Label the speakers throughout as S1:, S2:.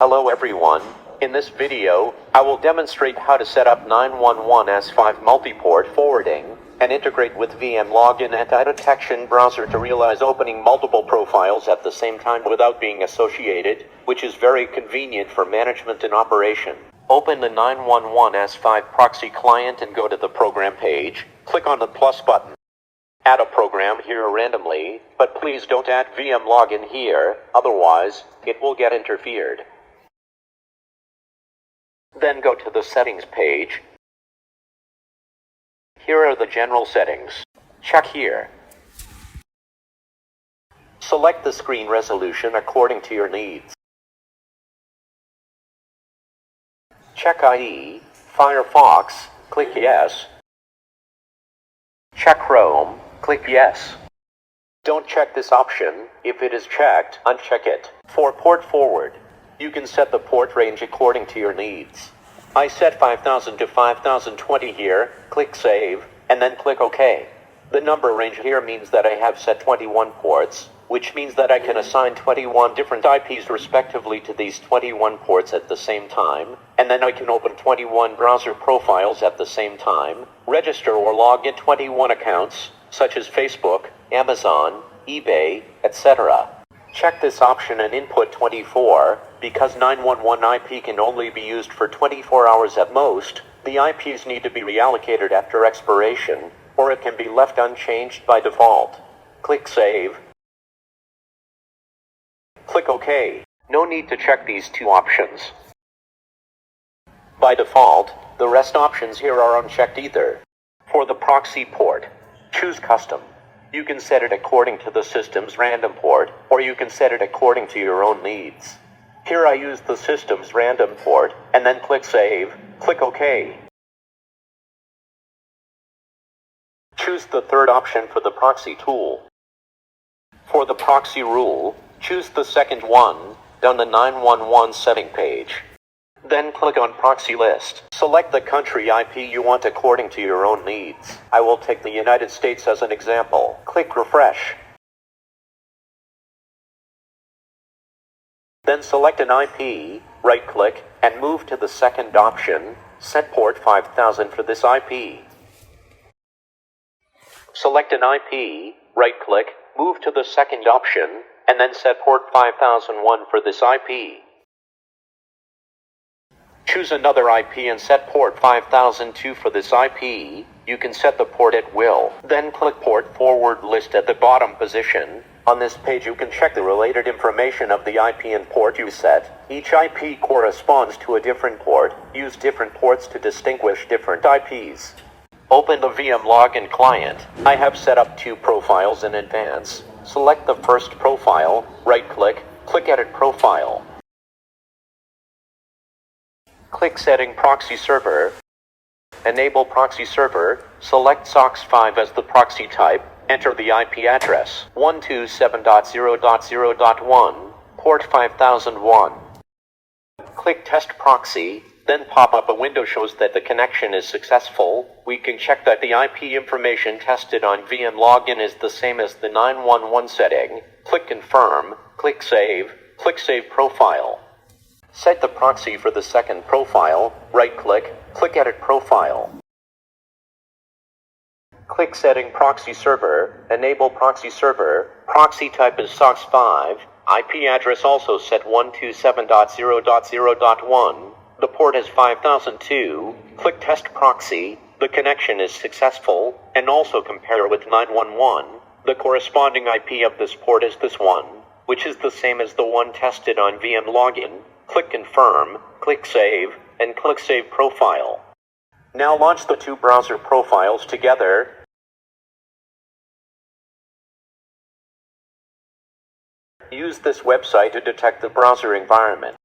S1: Hello everyone. In this video, I will demonstrate how to set up 911S5 multi-port forwarding and integrate with VMLogin Antidetection browser to realize opening multiple profiles at the same time without being associated, which is very convenient for management and operation. Open the 911S5 proxy client and go to the program page. Click on the plus button. Add a program here randomly, but please don't add VMLogin here, otherwise, it will get interfered. Then go to the settings page. Here are the general settings. Check here. Select the screen resolution according to your needs. Check IE, Firefox, click yes. Check Chrome, click yes. Don't check this option. If it is checked, uncheck it. For port forward, you can set the port range according to your needs. I set 5000 to 5020 here, click Save, and then click OK. The number range here means that I have set 21 ports, which means that I can assign 21 different IPs respectively to these 21 ports at the same time, and then I can open 21 browser profiles at the same time, register or log in 21 accounts, such as Facebook, Amazon, eBay, etc. Check this option and input 24, because 911 IP can only be used for 24 hours at most. The IPs need to be reallocated after expiration, or it can be left unchanged by default. Click Save. Click OK. No need to check these two options. By default, the rest options here are unchecked either. For the proxy port, choose Custom. You can set it according to the system's random port, or you can set it according to your own needs. Here I use the system's random port, and then click Save, click OK. Choose the third option for the proxy tool. For the proxy rule, choose the second one, down the 911 setting page. Then click on Proxy List. Select the country IP you want according to your own needs. I will take the United States as an example. Click Refresh. Then select an IP, right-click, and move to the second option, Set Port 5000 for this IP. Select an IP, right-click, move to the second option, and then set Port 5001 for this IP. Choose another IP and set port 5002 for this IP. You can set the port at will. Then click Port Forward List at the bottom position. On this page you can check the related information of the IP and port you set. Each IP corresponds to a different port. Use different ports to distinguish different IPs. Open the VMLogin client. I have set up 2 profiles in advance. Select the first profile, right-click, click Edit Profile. Click Setting Proxy Server. Enable Proxy Server. Select SOX5 as the proxy type. Enter the IP address 127.0.0.1, port 5001. Click Test Proxy. Then pop-up a window shows that the connection is successful. We can check that the IP information tested on VMLogin is the same as the 911 setting. Click Confirm. Click Save. Click Save Profile. Set the proxy for the second profile, right-click, click Edit Profile. Click Setting Proxy Server, enable Proxy Server, proxy type is SOX5, IP address also set 127.0.0.1, the port is 5002, click Test Proxy, the connection is successful, and also compare with 911, the corresponding IP of this port is this one, which is the same as the one tested on VMLogin. Click Confirm, click Save, and click Save Profile. Now launch the 2 browser profiles together. Use this website to detect the browser environment.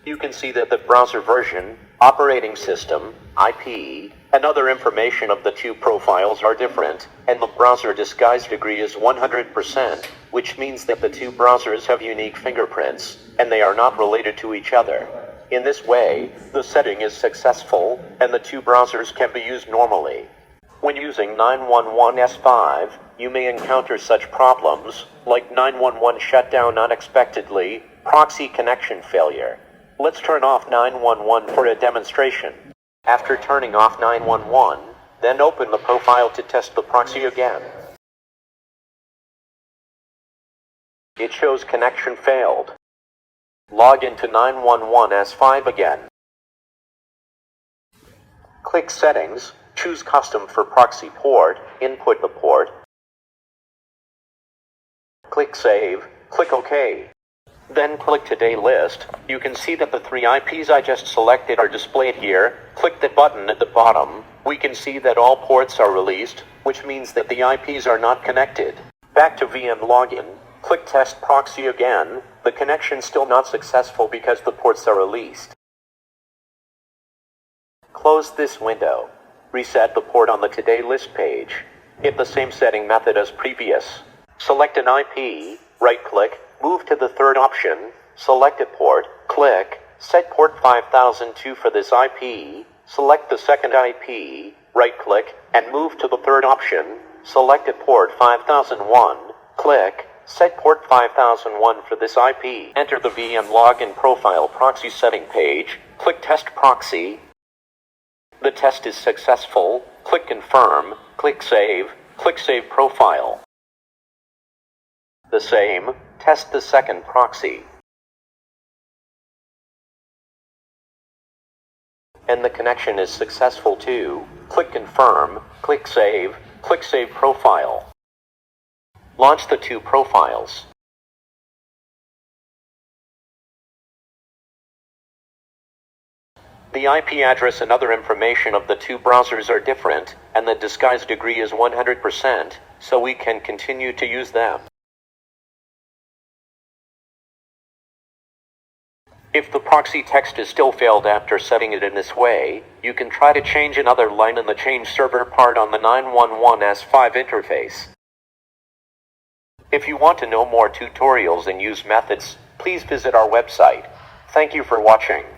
S1: You can see that the browser version, operating system, IP, and other information of the 2 profiles are different, and the browser disguise degree is 100%, which means that the 2 browsers have unique fingerprints, and they are not related to each other. In this way, the setting is successful, and the 2 browsers can be used normally. When using 911S5, you may encounter such problems, like 911 shut down unexpectedly, proxy connection failure. Let's turn off 911 for a demonstration. After turning off 911, then open the profile to test the proxy again. It shows connection failed. Log into 911 as 5 again. Click Settings, choose Custom for Proxy Port, input the port. Click Save, click OK. Then click Today List. You can see that the 3 IPs I just selected are displayed here. Click the button at the bottom. We can see that all ports are released, which means that the IPs are not connected. Back to VMLogin. Click Test Proxy again. The connection's still not successful because the ports are released. Close this window. Reset the port on the Today List page. Hit the same setting method as previous. Select an IP, right-click, move to the third option, select a port, click, set port 5002 for this IP, select the second IP, right-click, and move to the third option, select a port 5001, click, set port 5001 for this IP. Enter the VMLogin profile proxy setting page, click Test Proxy. The test is successful. Click Confirm, click Save Profile. The same, test the second proxy. And the connection is successful too. Click Confirm, click Save Profile. Launch the 2 profiles. The IP address and other information of the 2 browsers are different, and the disguise degree is 100%, so we can continue to use them. If the proxy text is still failed after setting it in this way, you can try to change another line in the change server part on the 911S5 interface. If you want to know more tutorials and use methods, please visit our website. Thank you for watching.